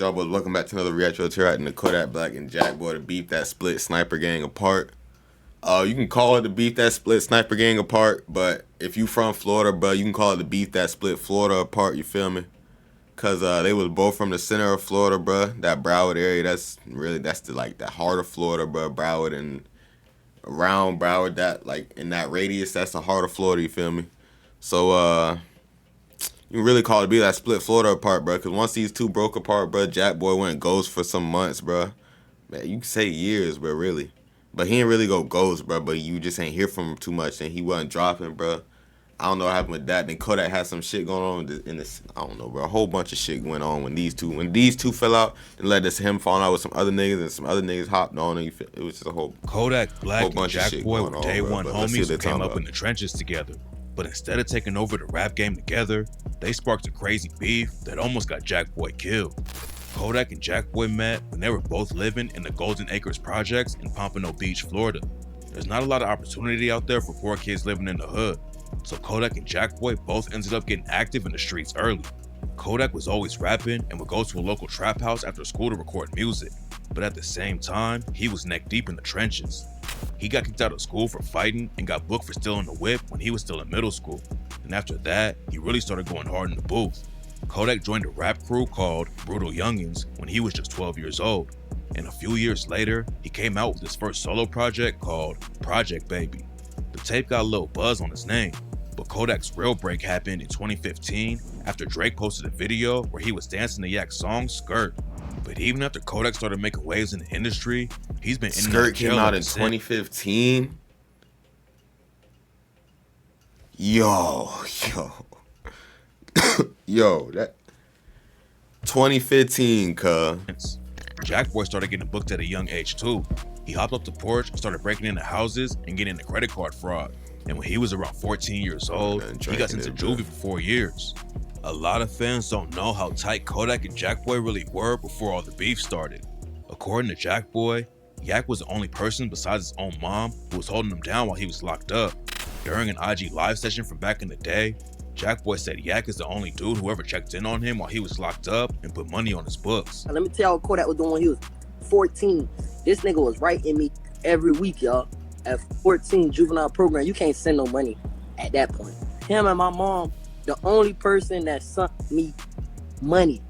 y'all boys? Welcome back to another reaction to right in the Kodak Black and Jackboy, the beef that split Sniper Gang apart. You can call it the beef that split Sniper Gang apart, but if you from Florida, bro, you can call it the beef that split Florida apart, you feel me? Cause they was both from the center of Florida, bro. That Broward area, that's the heart of Florida, bro. Broward and around Broward, that like in that radius, that's the heart of Florida, you feel me? So you can really call it the beef that split Florida apart, bro. Cause once these two broke apart, bro, Jackboy went ghost for some months, bro. Man, you can say years, bro, really. But he didn't really go ghost, bro. But you just ain't hear from him too much, and he wasn't dropping, bro. I don't know what happened with that. Then Kodak had some shit going on in this. I don't know, bro. A whole bunch of shit went on when these two fell out. Then led to him falling out with some other niggas, and some other niggas hopped on, and it was just a whole Kodak Black and bunch of shit Jackboy going were on, day bro. one But let's see what homies they who came talking up about. in the trenches together. But instead of taking over the rap game together, they sparked a crazy beef that almost got Jackboy killed. Kodak and Jackboy met when they were both living in the Golden Acres projects in Pompano Beach, Florida. There's not a lot of opportunity out there for poor kids living in the hood, so Kodak and Jackboy both ended up getting active in the streets early. Kodak was always rapping and would go to a local trap house after school to record music, but at the same time, he was neck deep in the trenches. He got kicked out of school for fighting and got booked for stealing a whip when he was still in middle school, and after that, he really started going hard in the booth. Kodak joined a rap crew called Brutal Youngins when he was just 12 years old, and a few years later, he came out with his first solo project called Project Baby. The tape got a little buzz on his name, but Kodak's real break happened in 2015 after Drake posted a video where he was dancing to Yak's song Skirt. But even after Kodak started making waves in the industry, he's been in and out Skirt of jail came out ever in since. 2015. Yo, that 2015, cuz. Jackboy started getting booked at a young age too. He hopped off the porch and started breaking into houses and getting into credit card fraud. And when he was around 14 years old, he got sent to juvie for 4 years. A lot of fans don't know how tight Kodak and Jackboy really were before all the beef started. According to Jackboy, Yak was the only person besides his own mom who was holding him down while he was locked up. During an IG live session from back in the day, Jackboy said Yak is the only dude who ever checked in on him while he was locked up and put money on his books. Let me tell you what Kodak was doing when he was 14. This nigga was writing me every week, y'all. At 14, juvenile program, you can't send no money at that point. Him and my mom, the only person that sent me money.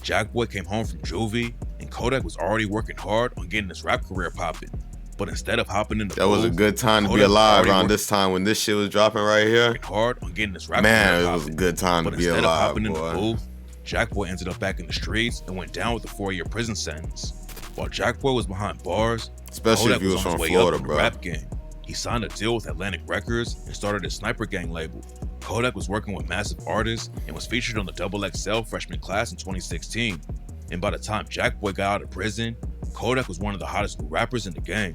Jackboy came home from juvie, and Kodak was already working hard on getting his rap career popping. But instead of hopping in the That was a booth, good time to be Kodak was alive already around this time when this shit was dropping right here. working hard on getting his rap Man, career it popping. was a good time to But be instead of alive, hopping in the boy. booth, Jackboy ended up back in the streets and went down with a 4-year prison sentence. While Jackboy was behind bars, Especially Kodak if he was on his from way Florida, up in bro. the rap game. He signed a deal with Atlantic Records and started his Sniper Gang label. Kodak was working with massive artists and was featured on the XXL freshman class in 2016. And by the time Jackboy got out of prison, Kodak was one of the hottest new rappers in the game.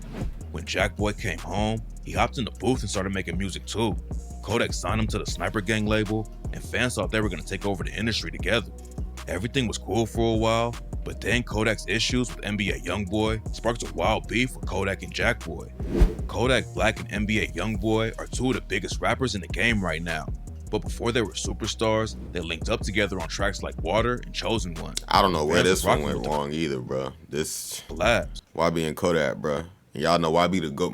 When Jackboy came home, he hopped in the booth and started making music too. Kodak signed him to the Sniper Gang label, and fans thought they were going to take over the industry together. Everything was cool for a while, but then Kodak's issues with NBA YoungBoy sparked a wild beef with Kodak and Jackboy. Kodak Black and NBA YoungBoy are two of the biggest rappers in the game right now, but before they were superstars, they linked up together on tracks like Water and Chosen One. I don't know where Fans this was one rocking went with wrong either, bro. This Collabs. YB and Kodak, bro. And y'all know YB the goat,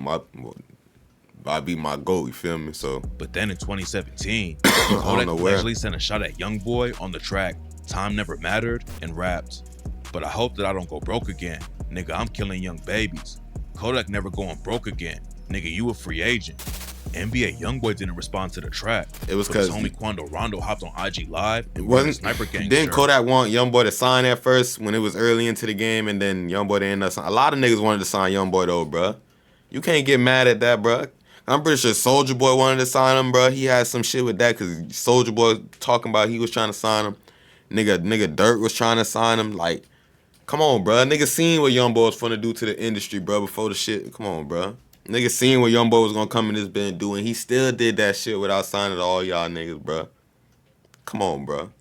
YB my goat. You feel me? So But then in 2017, don't Kodak know where. allegedly sent a shot at YoungBoy on the track Time Never Mattered and rapped, "But I hope that I don't go broke again. Nigga, I'm killing young babies. Kodak never going broke again. Nigga, you a free agent." NBA YoungBoy didn't respond to the track. It was but his 'cause homie Quando Rondo hopped on IG Live and it wore the wasn't. Sniper Gang Didn't shirt. Kodak want YoungBoy to sign at first when it was early into the game, and then YoungBoy didn't end up signing. A lot of niggas wanted to sign YoungBoy though, bro. You can't get mad at that, bro. I'm pretty sure Soulja Boy wanted to sign him, bro. He had some shit with that because Soulja Boy talking about he was trying to sign him. Nigga Dirt was trying to sign him. Like, come on, bro. Nigga seen what YoungBoy was finna do to the industry, bro, before the shit. Come on, bro. Nigga seen what YoungBoy was gonna come in this band doing. He still did that shit without signing to all y'all niggas, bro. Come on, bro.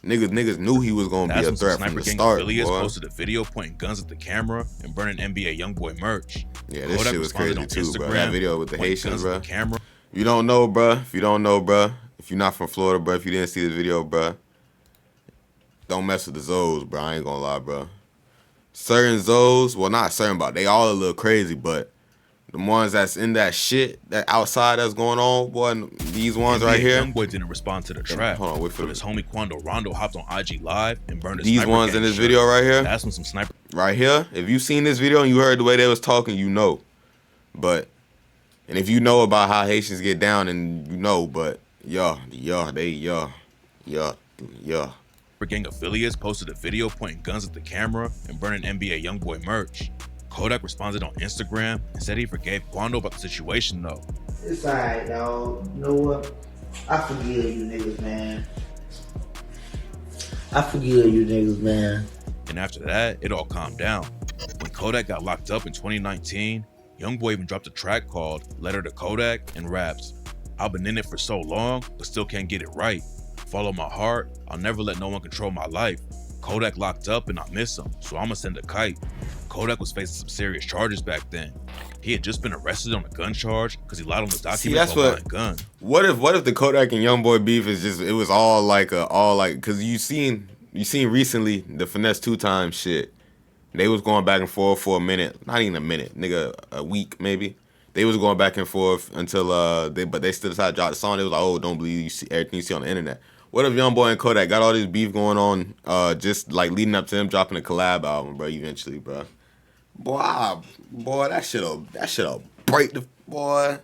Niggas knew he was gonna be That's a when some threat from Sniper the Gang start, affiliates boy. posted a video pointing guns at the camera and burning NBA YoungBoy merch. Yeah, this Kodak shit was responded crazy on too, bro. Instagram, That video with the pointing Haitians, guns bro. at the camera. You don't know, bro. If you don't know, bro. If you're not from Florida, bro. If you didn't see the video, bro. don't mess with the Zoes, bro. I ain't gonna lie, bro. Certain Zoes, well, not certain, but they all a little crazy, but the ones that's in that shit, that outside that's going on, boy, these ones right here. YoungBoy didn't respond to the trap. Hold on, wait for but his homie Quando Rondo hopped on IG Live and burned his these ones in this video right here. That's when some sniper. Right here, if you seen this video and you heard the way they was talking, you know. But, and if you know about how Haitians get down, and you know, but, yeah. Gang affiliates posted a video pointing guns at the camera and burning NBA YoungBoy merch. Kodak responded on Instagram and said he forgave Quando about the situation though. It's alright, dog. You know what? I forgive you niggas, man. And after that, it all calmed down. When Kodak got locked up in 2019, YoungBoy even dropped a track called Letter to Kodak and raps, "I've been in it for so long, but still can't get it right. Follow my heart, I'll never let no one control my life. Kodak locked up and I miss him, so I'ma send a kite." Kodak was facing some serious charges back then. He had just been arrested on a gun charge because he lied on the document about buying a gun. What if the Kodak and YoungBoy beef is just, it was all like, cause you seen recently the Finesse 2 Times shit. They was going back and forth for a minute, not even a minute, nigga, a week maybe. They was going back and forth until they still decided to drop the song. They was like, oh, don't believe you see everything you see on the internet. What if YoungBoy and Kodak got all this beef going on, just like leading up to them dropping a collab album, bro? Eventually, bro. Boy, that shit'll break the boy.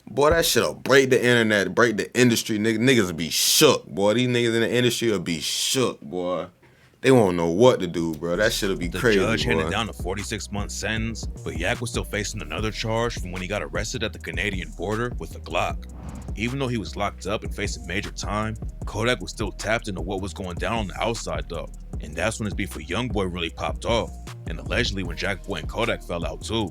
Boy, that shit'll break the internet, break the industry. Niggas will be shook, boy. These niggas in the industry will be shook, boy. They won't know what to do, bro. That shit'll be crazy, boy. The judge handed down a 46-month sentence, but Yak was still facing another charge from when he got arrested at the Canadian border with a Glock. Even though he was locked up and facing major time, Kodak was still tapped into what was going down on the outside though. And that's when his beef with YoungBoy really popped off. And allegedly when Jackboy and Kodak fell out too.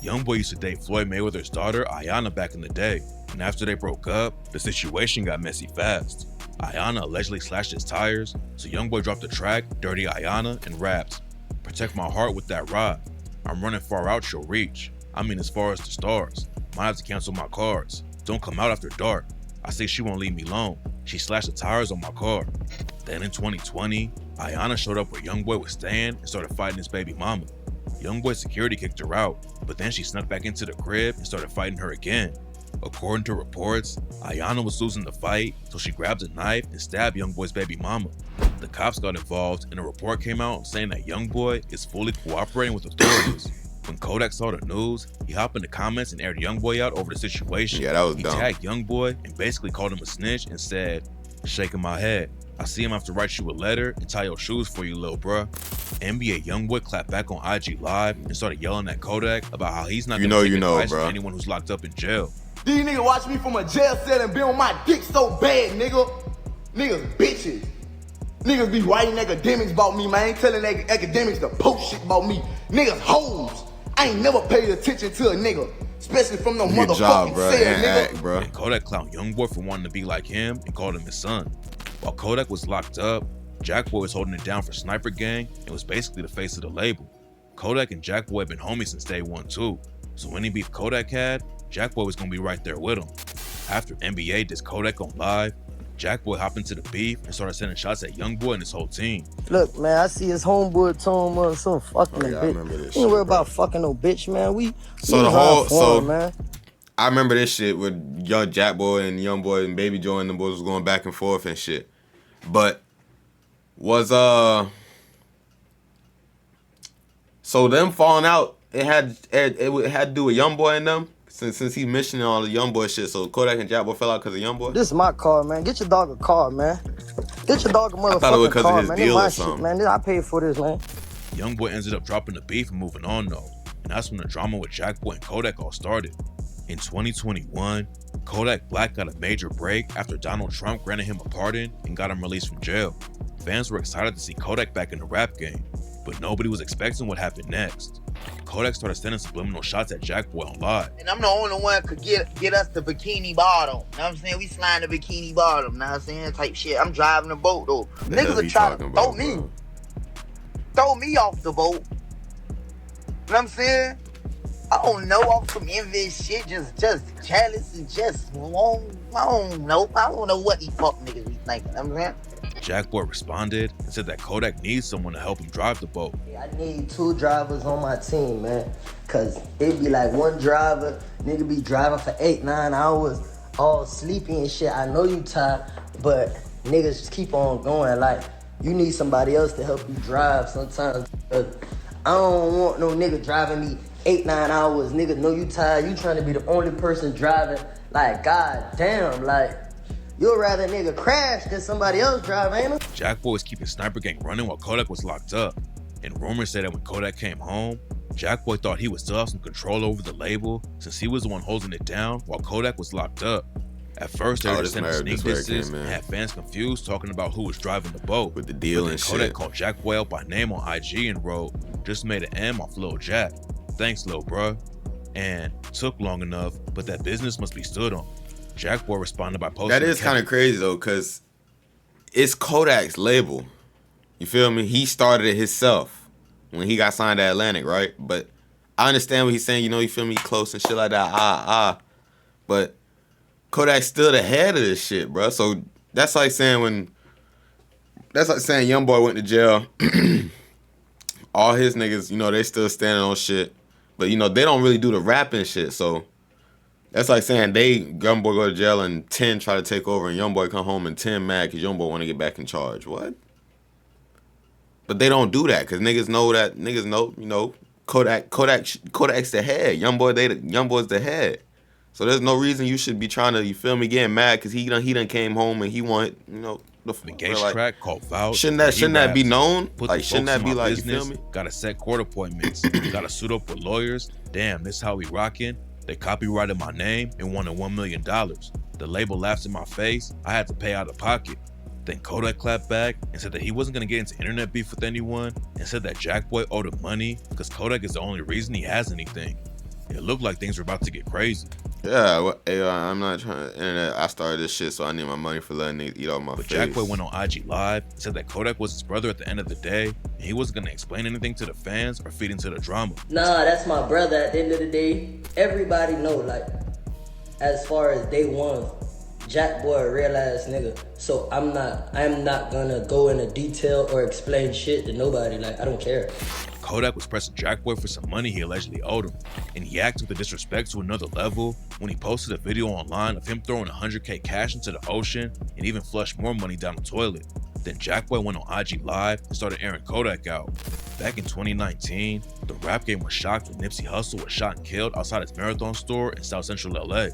YoungBoy used to date Floyd Mayweather's daughter, Ayanna, back in the day. And after they broke up, the situation got messy fast. Ayanna allegedly slashed his tires, so YoungBoy dropped the track, Dirty Ayanna, and raps, "Protect my heart with that rod. I'm running far out your reach. I mean as far as the stars. Might have to cancel my cards. Don't come out after dark. I say she won't leave me alone. She slashed the tires on my car." Then in 2020, Ayanna showed up where YoungBoy was staying and started fighting his baby mama. YoungBoy's security kicked her out, but then she snuck back into the crib and started fighting her again. According to reports, Ayanna was losing the fight, so she grabbed a knife and stabbed YoungBoy's baby mama. The cops got involved and a report came out saying that YoungBoy is fully cooperating with authorities. When Kodak saw the news, he hopped in the comments and aired YoungBoy out over the situation. Yeah, that was He dumb. tagged YoungBoy and basically called him a snitch and said, "Shaking my head. I see him have to write you a letter and tie your shoes for you, lil' bruh." NBA YoungBoy clapped back on IG Live and started yelling at Kodak about how he's not gonna take advice from anyone who's locked up in jail. These niggas watch me from a jail cell and be on my dick so bad, nigga. Niggas bitches. Niggas be writing academics about me, man. Ain't telling academics to post shit about me. Niggas hoes. I ain't never paid attention to a nigga, especially from no motherfucking cell, nigga. Bro. And Kodak clowned YoungBoy for wanting to be like him and called him his son. While Kodak was locked up, Jackboy was holding it down for Sniper Gang and was basically the face of the label. Kodak and Jackboy have been homies since day one too, so any beef Kodak had, Jackboy was gonna be right there with him. After NBA dissed Kodak on Live, Jackboy hopped into the beef and started sending shots at YoungBoy and his whole team. Look, man, I see his homeboy told him some fucking I bitch. remember this You ain't shit, worry about fucking no bitch, man. We man. man. I remember this shit with young Jackboy and YoungBoy and Baby Joe and them boys was going back and forth and shit. But was so them falling out, it had to do with YoungBoy and them since he mentioning all the YoungBoy shit. So Kodak and Jackboy fell out because of YoungBoy. This is my car, man. Get your dog a car, man. Get your dog a I thought it was motherfucking 'cause car, of his man. deal This or my something. shit, man. I paid for this, man. YoungBoy ended up dropping the beef and moving on though, and that's when the drama with Jackboy and Kodak all started. In 2021, Kodak Black got a major break after Donald Trump granted him a pardon and got him released from jail. Fans were excited to see Kodak back in the rap game, but nobody was expecting what happened next. Kodak started sending subliminal shots at Jackboy on Live. And I'm the only one could get us the bikini bottom. Know what I'm saying? We slide the bikini bottom. Know what I'm saying? Type shit. I'm driving the boat though. The hell Niggas he are trying to talking throw about, me. bro? Throw me off the boat. Know what I'm saying? I don't know. I'm some envious shit. Just jealous and just I don't know. I don't know what these fuck niggas be thinking. You know what I'm saying? Jackboy responded and said that Kodak needs someone to help him drive the boat. I need 2 drivers on my team, man. Cause it be like one driver, nigga be driving for 8-9 hours, all sleepy and shit. I know you tired, but niggas just keep on going. Like, you need somebody else to help you drive sometimes. I don't want no nigga driving me 8-9 hours. Nigga know you tired, you trying to be the only person driving. Like, god damn, like, you'd rather nigga crash than somebody else drive, ain't it? Jackboy was keeping Sniper Gang running while Kodak was locked up. And rumors say that when Kodak came home, Jackboy thought he would still have some control over the label since he was the one holding it down while Kodak was locked up. At first, they were sending sneak disses and had fans confused talking about who was driving the boat. With the deal and Kodak shit. called Jackboy out by name on IG and wrote, "Just made an M off Lil Jack. Thanks, Lil Bruh." And took long enough, but that business must be stood on. Jackboy responded by posting. That is kind of crazy though, cause it's Kodak's label. You feel me? He started it himself when he got signed to Atlantic, right? But I understand what he's saying. You know, you feel me? Close and shit like that. But Kodak's still the head of this shit, bro. So that's like saying YoungBoy went to jail. All his niggas, you know, they still standing on shit, but you know they don't really do the rapping shit. So that's like saying YoungBoy go to jail and 10 try to take over, and YoungBoy come home and 10 mad because YoungBoy want to get back in charge. What? But they don't do that because niggas know, you know, Kodak's the head. YoungBoy's the head. So there's no reason you should be trying to, you feel me, getting mad because he done came home and he want, you know, the Gage track called Vouch. Shouldn't that be known? Like, shouldn't that be like, business, you feel me? Gotta set court appointments. Gotta suit up with lawyers. Damn, this how we rockin'. They copyrighted my name and wanted $1 million. The label laughs in my face. I had to pay out of pocket. Then Kodak clapped back and said that he wasn't gonna get into internet beef with anyone and said that Jackboy owed him money because Kodak is the only reason he has anything. It looked like things were about to get crazy. Yeah, well, I'm not trying to internet. I started this shit, so I need my money for letting niggas eat off my face. But Jackboy went on IG Live and said that Kodak was his brother at the end of the day, and he wasn't gonna explain anything to the fans or feed into the drama. Nah, that's my brother at the end of the day. Everybody know, like, as far as day one, Jackboy a real ass nigga. So I'm not gonna go into detail or explain shit to nobody. Like, I don't care. Kodak was pressing Jackboy for some money he allegedly owed him, and he acted with the disrespect to another level when he posted a video online of him throwing $100K cash into the ocean and even flushed more money down the toilet. Then Jackboy went on IG Live and started airing Kodak out. Back in 2019, the rap game was shocked when Nipsey Hussle was shot and killed outside his Marathon store in South Central LA.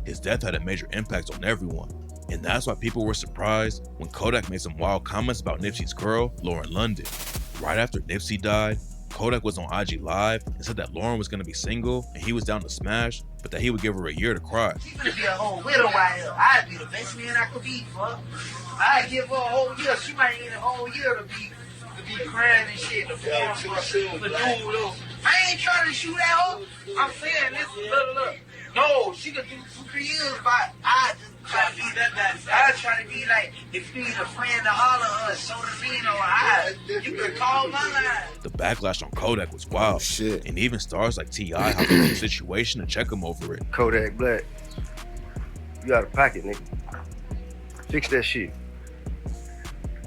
His death had a major impact on everyone, and that's why people were surprised when Kodak made some wild comments about Nipsey's girl, Lauren London. Right after Nipsey died, Kodak was on IG Live and said that Lauren was gonna be single and he was down to smash, but that he would give her a year to cry. She gonna be a whole widow out here. I'd be the best man I could be, fuck. I'd give her a whole year. She might need a whole year to be crying and shit. The dude, though. I ain't trying to shoot at her. I'm saying this, look. No, she could do 2-3 years, but I just try to be that. I try to be like, if you need a friend to holler us, show the lean or you can call my line. The backlash on Kodak was wild. Oh, shit. And even stars like T.I. hopped into the situation to check him over it. Kodak Black, you out of pocket, nigga. Fix that shit.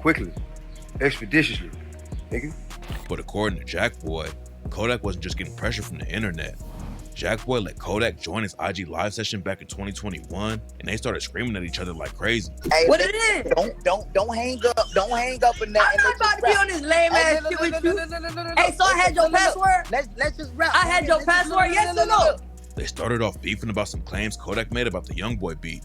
Quickly. Expeditiously, nigga. But according to Jackboy, Kodak wasn't just getting pressure from the internet. Jackboy let Kodak join his IG Live session back in 2021, and they started screaming at each other like crazy. Hey, What it is? Don't hang up. Don't hang up in that. I'm not about to be on this lame ass shit with you. Hey, so I had your password? Let's just rap. I had your password, yes or no? They started off beefing about some claims Kodak made about the YoungBoy beef.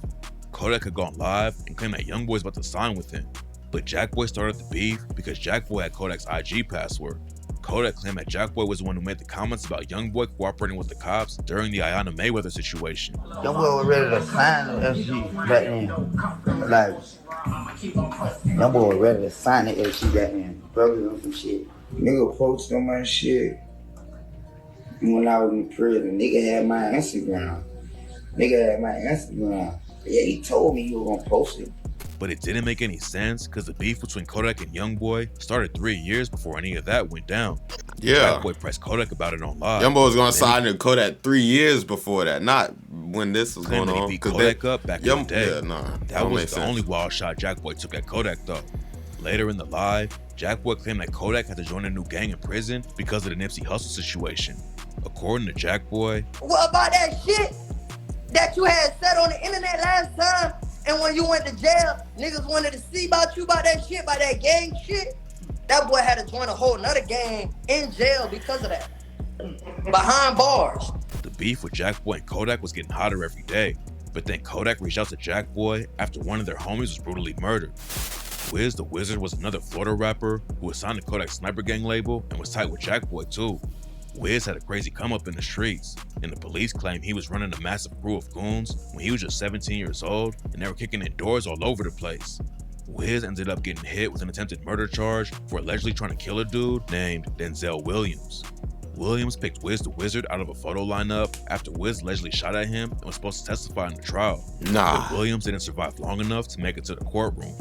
Kodak had gone live and claimed that YoungBoy's about to sign with him. But Jackboy started the beef because Jackboy had Kodak's IG password. Kodak claimed that Jackboy was the one who made the comments about YoungBoy cooperating with the cops during the Ayanna Mayweather situation. YoungBoy was ready to sign the FG back then. Like, YoungBoy was ready to sign the FG back then. Brothers on some shit. Nigga posted on my shit when I was in prison. Nigga had my Instagram. Yeah, he told me he was gonna post it. But it didn't make any sense because the beef between Kodak and YoungBoy started 3 years before any of that went down. Yeah. Jackboy pressed Kodak about it on live. YoungBoy was gonna sign to Kodak 3 years before that, not when this was going Claimed that he on. beat Kodak up back in the day. Yeah, nah, That was the only wild shot Jackboy took at Kodak though. Later in the live, Jackboy claimed that Kodak had to join a new gang in prison because of the Nipsey Hussle situation. According to Jackboy, What about that shit that you had said on the internet last time? And when you went to jail, niggas wanted to see about you, about that shit, about that gang shit? That boy had to join a whole nother gang in jail because of that. Behind bars. the beef with Jackboy and Kodak was getting hotter every day, but then Kodak reached out to Jackboy after one of their homies was brutally murdered. Wiz the Wizard was another Florida rapper who was signed to Kodak's Sniper Gang label and was tight with Jackboy too. Wiz had a crazy come up in the streets, and the police claimed he was running a massive crew of goons when he was just 17 years old and they were kicking in doors all over the place. Wiz ended up getting hit with an attempted murder charge for allegedly trying to kill a dude named Denzel Williams. Williams picked Wiz the Wizard out of a photo lineup after Wiz allegedly shot at him and was supposed to testify in the trial. But Williams didn't survive long enough to make it to the courtroom.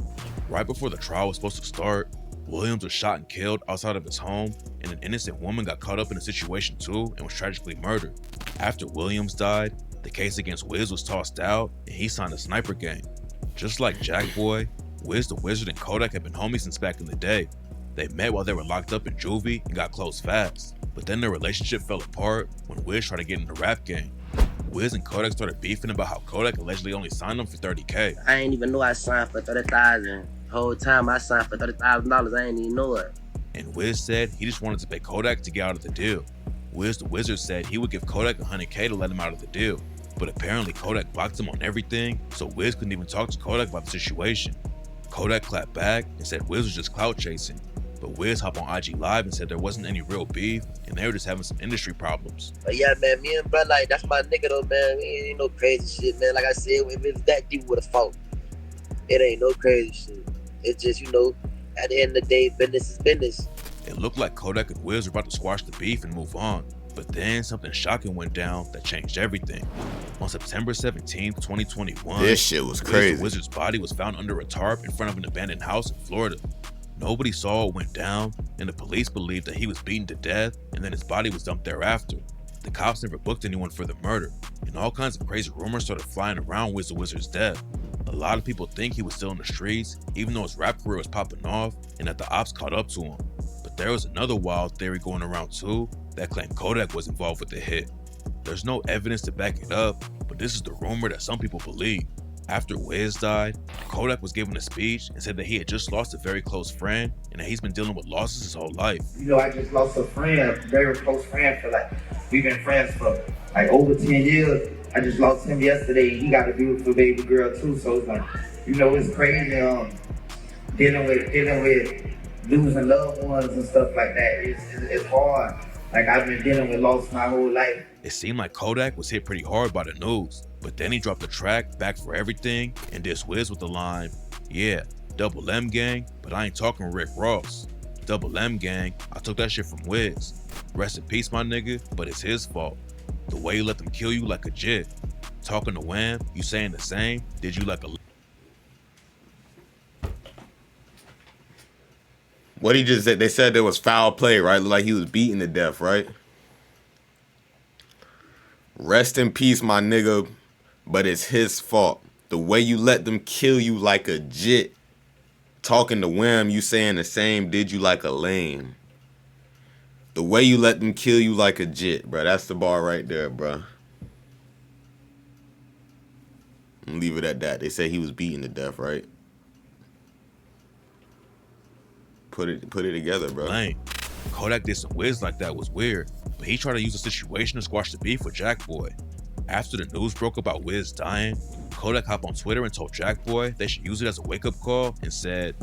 Right before the trial was supposed to start, Williams was shot and killed outside of his home, and an innocent woman got caught up in the situation too and was tragically murdered. After Williams died, the case against Wiz was tossed out and he signed a Sniper Gang. Just like Jackboy, Wiz the Wizard and Kodak had been homies since back in the day. They met while they were locked up in juvie and got close fast, but then their relationship fell apart when Wiz tried to get in the rap game. Wiz and Kodak started beefing about how Kodak allegedly only signed him for $30K. I ain't even know I signed for $30,000. Whole time I signed for $30,000, I ain't even know it. And Wiz said he just wanted to pay Kodak to get out of the deal. Wiz the Wizard said he would give Kodak $100K to let him out of the deal, but apparently Kodak blocked him on everything, so Wiz couldn't even talk to Kodak about the situation. Kodak clapped back and said Wiz was just clout chasing, but Wiz hopped on IG Live and said there wasn't any real beef and they were just having some industry problems. But yeah, man, me and bro, like, that's my nigga though, man. We ain't no crazy shit, man. Like I said, if it's that deep with a fault, it ain't no crazy shit. It's just, you know, at the end of the day, business is business. It looked like Kodak and Wiz were about to squash the beef and move on, but then something shocking went down that changed everything. On September 17th, 2021, this shit was crazy. Wiz the Wizard's body was found under a tarp in front of an abandoned house in Florida. Nobody saw what went down, and the police believed that he was beaten to death and then his body was dumped thereafter. The cops never booked anyone for the murder, and all kinds of crazy rumors started flying around Wiz the Wizard's death. A lot of people think he was still in the streets, even though his rap career was popping off and that the ops caught up to him. But there was another wild theory going around too that claimed Kodak was involved with the hit. There's no evidence to back it up, but this is the rumor that some people believe. After Wiz died, Kodak was given a speech and said that he had just lost a very close friend and that he's been dealing with losses his whole life. You know, I just lost a friend, a very close friend for we've been friends for over 10 years. I just lost him yesterday. He got a beautiful baby girl too, so it's it's crazy dealing with losing loved ones and stuff like that. It's hard. I've been dealing with loss my whole life. It seemed like Kodak was hit pretty hard by the news, but then he dropped the track Back for Everything and dissed Wiz with the line, "Yeah, Double M Gang, but I ain't talking Rick Ross. Double M Gang, I took that shit from Wiz. Rest in peace, my nigga, but it's his fault. The way you let them kill you like a jit. Talking to Wham, you saying the same, did you like a..." What he just said, they said there was foul play, right? Looked like he was beaten to death, right? Rest in peace, my nigga, but it's his fault. The way you let them kill you like a jit. Talking to Wham, you saying the same, did you like a lame. The way you let them kill you like a jit, bro. That's the bar right there, bro. I'm leave it at that. They say he was beaten to death, right? Put it together, bro. Lame. Kodak did some Wiz like that was weird, but he tried to use the situation to squash the beef with Jackboy. After the news broke about Wiz dying, Kodak hopped on Twitter and told Jackboy they should use it as a wake-up call and said,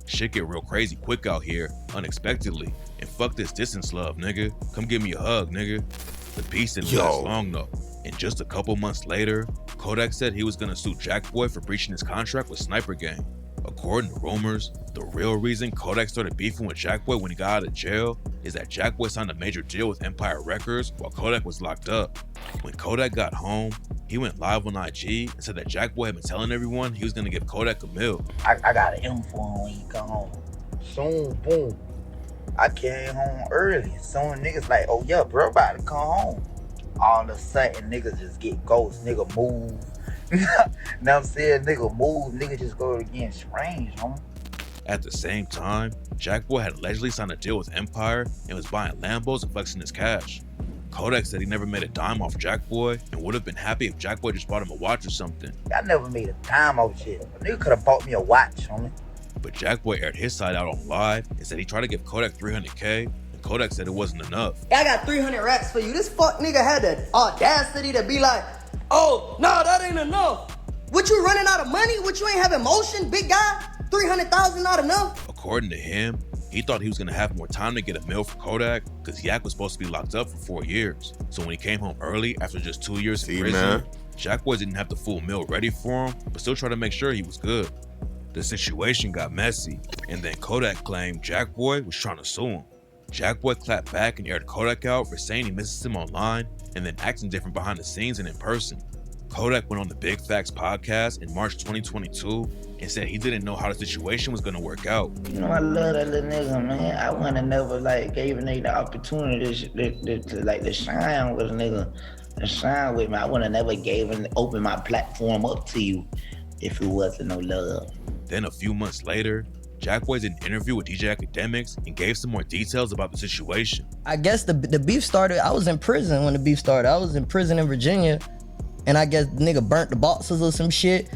"Shit get real crazy quick out here, unexpectedly, and fuck this distance love, nigga. Come give me a hug, nigga." The peace didn't last long though, and just a couple months later, Kodak said he was gonna sue Jackboy for breaching his contract with Sniper Gang. According to rumors, the real reason Kodak started beefing with Jackboy when he got out of jail is that Jackboy signed a major deal with Empire Records while Kodak was locked up. When Kodak got home, he went live on IG and said that Jackboy had been telling everyone he was gonna give Kodak a meal. I got an M for him when he come home. Soon, boom. I came home early. Soon niggas like, oh yeah, bro, about to come home. All of a sudden, niggas just get ghosts. Nigga move. Know what I'm saying? Nigga move. Nigga just go again strange, homie. At the same time, Jackboy had allegedly signed a deal with Empire and was buying Lambos and flexing his cash. Kodak said he never made a dime off Jackboy and would have been happy if Jackboy just bought him a watch or something. I never made a dime off shit. A nigga could have bought me a watch, homie. But Jackboy aired his side out on live and said he tried to give Kodak $300K, and Kodak said it wasn't enough. I got 300 racks for you. This fuck nigga had the audacity to be like, oh, no, that ain't enough. What, you running out of money? What, you ain't having motion, big guy? 300,000 not enough? According to him, he thought he was gonna have more time to get a meal for Kodak because Yak was supposed to be locked up for 4 years. So when he came home early after just 2 years in prison, Jackboy didn't have the full meal ready for him, but still tried to make sure he was good. The situation got messy, and then Kodak claimed Jackboy was trying to sue him. Jackboy clapped back and aired Kodak out for saying he misses him online and then acting different behind the scenes and in person. Kodak went on the Big Facts podcast in March 2022 and said he didn't know how the situation was gonna work out. You know, I love that little nigga, man. I wouldn't have never gave a nigga the opportunity to shine with a nigga, to shine with me. I wouldn't have never opened my platform up to you if it wasn't no love. Then a few months later, Jackboy did an interview with DJ Academics and gave some more details about the situation. I guess the beef started, I was in prison when the beef started. I was in prison in Virginia, and I guess the nigga burnt the boxes or some shit.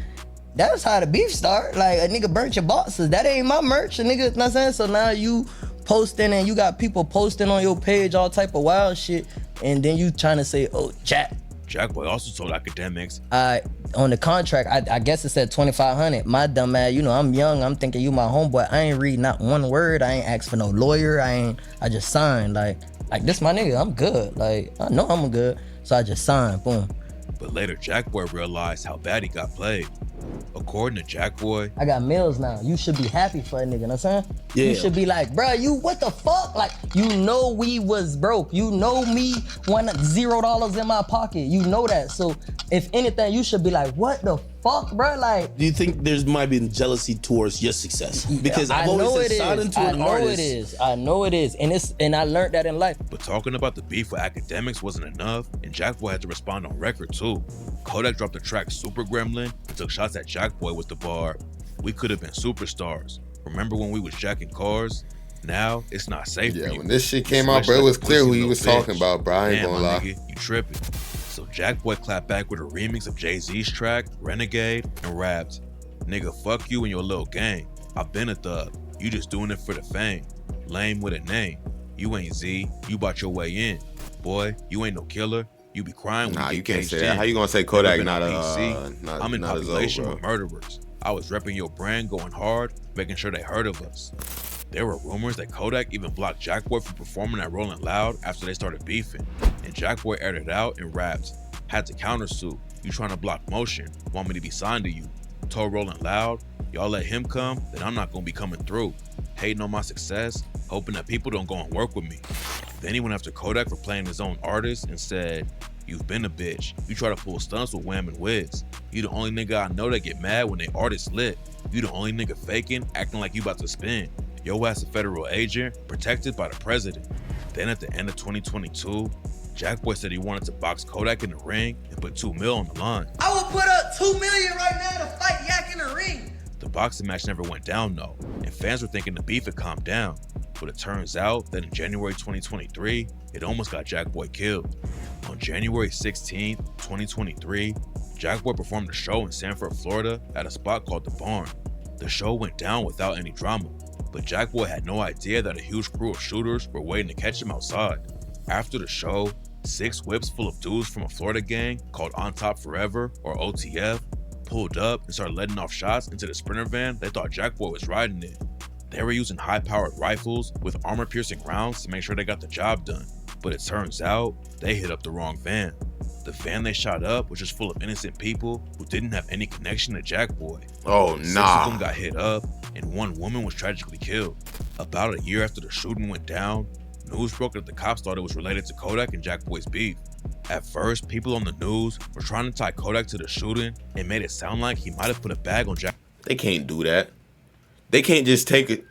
That's how the beef start. Like, a nigga burnt your boxes. That ain't my merch, a nigga, you know what I'm saying? So now you posting and you got people posting on your page all type of wild shit, and then you trying to say, oh, Jackboy also told Academics, on the contract, I guess it said 2,500. My dumb ass, you know, I'm young, I'm thinking you my homeboy. I ain't read not one word. I ain't asked for no lawyer. I just signed. Like this my nigga, I'm good. Like, I know I'm good. So I just signed, boom. But later, Jackboy realized how bad he got played. According to Jackboy, I got meals now. You should be happy for a nigga, you know what I'm saying? Yeah. You should be like, bruh, you what the fuck? Like, you know we was broke. You know me wanted $0 in my pocket. You know that. So if anything, you should be like, what the fuck, bruh? Like, do you think there's might be jealousy towards your success? Because I've always said signing to an artist. I know it is. And I learned that in life. But talking about the beef with Academics wasn't enough, and Jackboy had to respond on record too. Kodak dropped the track Super Gremlin and took shots at Jackboy with the bar, "We could have been superstars. Remember when we was jacking cars? Now it's not safe for you." Yeah, when this shit came out, bro, it was clear who he was talking about, bro. I ain't gonna lie. Nigga, you tripping. So Jackboy clapped back with a remix of Jay-Z's track, Renegade, and rapped, "Nigga, fuck you and your little gang. I've been a thug. You just doing it for the fame. Lame with a name. You ain't Z. You bought your way in. Boy, you ain't no killer. You be crying when you you can't caged say that. in. How you gonna say Kodak not a PC? not, I'm in not population old, with murderers. I was repping your brand, going hard, making sure they heard of us." There were rumors that Kodak even blocked Jackboy from performing at Rolling Loud after they started beefing, and Jackboy aired it out and rapped, "Had to countersue. You trying to block motion? Want me to be signed to you? Told Rolling Loud, y'all let him come, then I'm not gonna be coming through. Hating on my success, hoping that people don't go and work with me." Then he went after Kodak for playing his own artist and said, "You've been a bitch. You try to pull stunts with Wham and Wiz. You the only nigga I know that get mad when they artists lit. You the only nigga faking, acting like you about to spin. Yo ass a federal agent, protected by the president." Then at the end of 2022, Jackboy said he wanted to box Kodak in the ring and put $2 million on the line. I will put up $2 million right now to fight Yak in the ring. The boxing match never went down though, and fans were thinking the beef had calmed down. But it turns out that in January 2023, it almost got Jackboy killed. On January 16th, 2023, Jackboy performed a show in Sanford, Florida at a spot called The Barn. The show went down without any drama, but Jackboy had no idea that a huge crew of shooters were waiting to catch him outside. After the show, 6 whips full of dudes from a Florida gang called On Top Forever, or OTF, pulled up and started letting off shots into the Sprinter van they thought Jackboy was riding in. They were using high-powered rifles with armor-piercing rounds to make sure they got the job done, but it turns out they hit up the wrong van. The van they shot up was just full of innocent people who didn't have any connection to Jackboy. Oh, nah. 6 of them got hit up, and 1 woman was tragically killed. About a year after the shooting went down, news broke that the cops thought it was related to Kodak and Jackboy's beef. At first, people on the news were trying to tie Kodak to the shooting and made it sound like he might have put a bag on Jack. They can't do that. They can't just take it.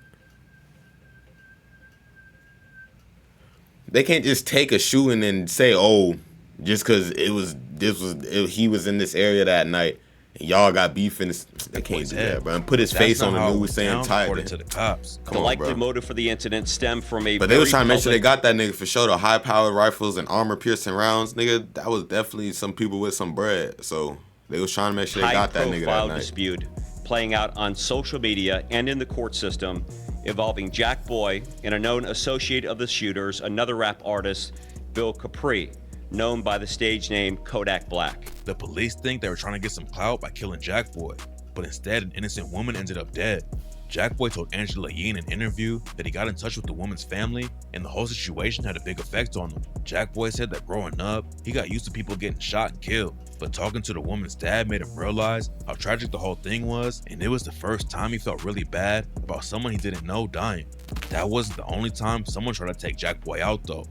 They can't just take a shooting and say, "Oh, just because he was in this area that night, And y'all got beef in this. They can't do that, bro. And put his face on the news saying tight. To the cops. The likely motive for the incident stemmed from a. But they was trying to make sure they got that nigga for sure. The high-powered rifles and armor-piercing rounds, nigga. That was definitely some people with some bread. So they was trying to make sure they got that nigga that night. Dispute playing out on social media and in the court system, involving Jackboy and a known associate of the shooters, another rap artist, Bill Capri, known by the stage name Kodak Black. The police think they were trying to get some clout by killing Jackboy, but instead an innocent woman ended up dead. Jackboy told Angela Yee in an interview that he got in touch with the woman's family and the whole situation had a big effect on him. Jackboy said that growing up, he got used to people getting shot and killed, but talking to the woman's dad made him realize how tragic the whole thing was, and it was the first time he felt really bad about someone he didn't know dying. That wasn't the only time someone tried to take Jackboy out though.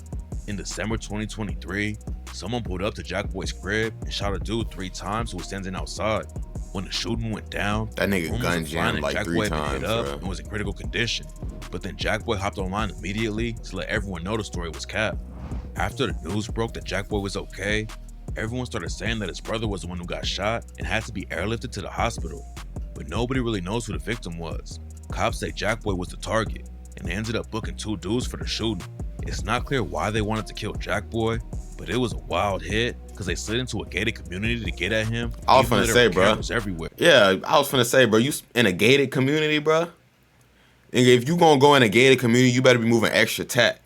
In December 2023, someone pulled up to Jackboy's crib and shot a dude 3 times who was standing outside. When the shooting went down, that nigga gun jammed like 3 times, bro. And was in critical condition. But then Jackboy hopped online immediately to let everyone know the story was cap. After the news broke that Jackboy was okay, everyone started saying that his brother was the one who got shot and had to be airlifted to the hospital. But nobody really knows who the victim was. Cops say Jackboy was the target, and they ended up booking 2 dudes for the shooting. It's not clear why they wanted to kill Jackboy, but it was a wild hit because they slid into a gated community to get at him. I was finna say, bro. Everywhere. Yeah, I was finna say, bro, you in a gated community, bro? And if you gonna go in a gated community, you better be moving extra tack.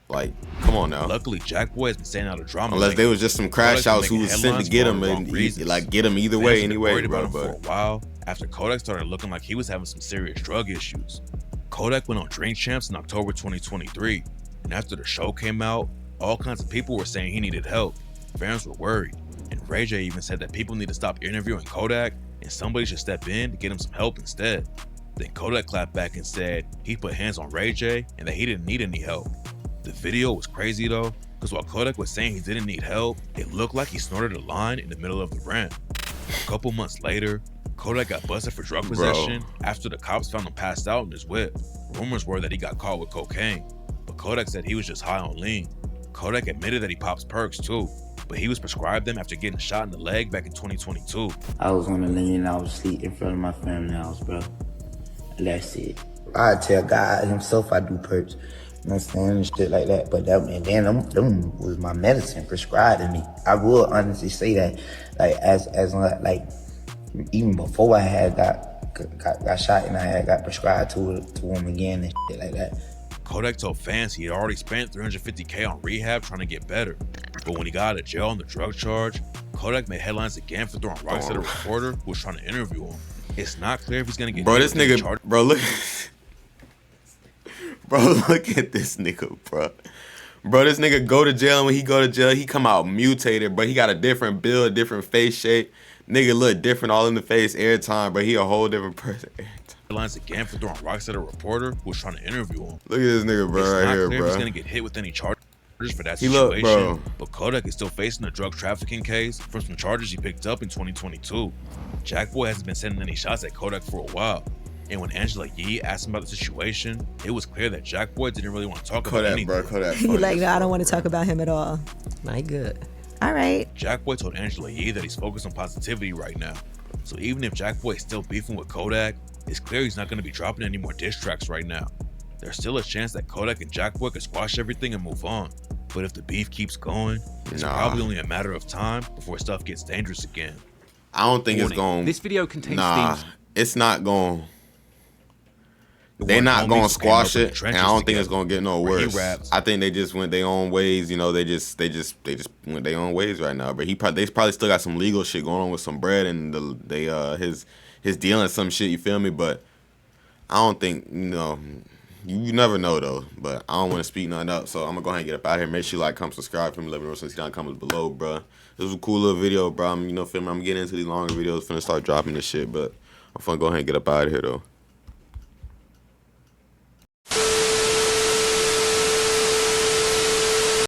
Like, come on now. Luckily, Jackboy has been staying out of drama. Unless they was just some crash outs who was sent to get him and like get him either way anyway, bro. For a while after Kodak started looking like he was having some serious drug issues. Kodak went on Drink Champs in October 2023, and after the show came out, all kinds of people were saying he needed help. Fans were worried, and Ray J even said that people need to stop interviewing Kodak and somebody should step in to get him some help instead. Then Kodak clapped back and said he put hands on Ray J and that he didn't need any help. The video was crazy though, because while Kodak was saying he didn't need help, it looked like he snorted a line in the middle of the ramp. A couple months later, Kodak got busted for drug possession after the cops found him passed out in his whip. Rumors were that he got caught with cocaine, but Kodak said he was just high on lean. Kodak admitted that he pops perks too, but he was prescribed them after getting shot in the leg back in 2022. I was on the lean and I was asleep in front of my family house, bro. That's it. I tell God himself I do perks. You know what I'm saying? And shit like that. But that, and then them was my medicine prescribed to me. I will honestly say that, like, as like, even before I had got shot and I had got prescribed to him again and shit like that. Kodak told fans he had already spent $350K on rehab trying to get better. But when he got out of jail on the drug charge, Kodak made headlines again for throwing rocks at a reporter who was trying to interview him. It's not clear if he's gonna get. Bro, this nigga, bro, look. Bro, look at this nigga, bro. Bro, this nigga go to jail, and when he go to jail, he come out mutated, but he got a different build, different face shape. Nigga look different all in the face every time, but he a whole different person every time. Headlines again for throwing rocks at a reporter who was trying to interview him. Look at this nigga, bro, right here, bro. If he's gonna get hit with any charges for that situation, but Kodak is still facing a drug trafficking case from some charges he picked up in 2022. Jackboy hasn't been sending any shots at Kodak for a while, and when Angela Yee asked him about the situation, it was clear that Jackboy didn't really want to talk about anything. Kodak, He like, no, I don't want to talk about him at all. My good. All right. Jackboy told Angela Yee that he's focused on positivity right now. So even if Jackboy is still beefing with Kodak, it's clear he's not going to be dropping any more diss tracks right now. There's still a chance that Kodak and Jackboy could squash everything and move on. But if the beef keeps going, it's probably only a matter of time before stuff gets dangerous again. I don't think it's going. This video contains themes. It's not going. They're not going to squash it, and I don't think it's going to get no worse. I think they just went their own ways. You know, they just went their own ways right now. But they probably still got some legal shit going on with some bread and his dealing some shit. You feel me? But I don't think, you know, you never know though. But I don't want to speak nothing up, so I'm gonna go ahead and get up out here. Make sure you like, comment, subscribe, let me know since you down comments below, bro. This was a cool little video, bro. You know, feel me? I'm getting into these longer videos, finna start dropping this shit, but I'm finna go ahead and get up out of here though.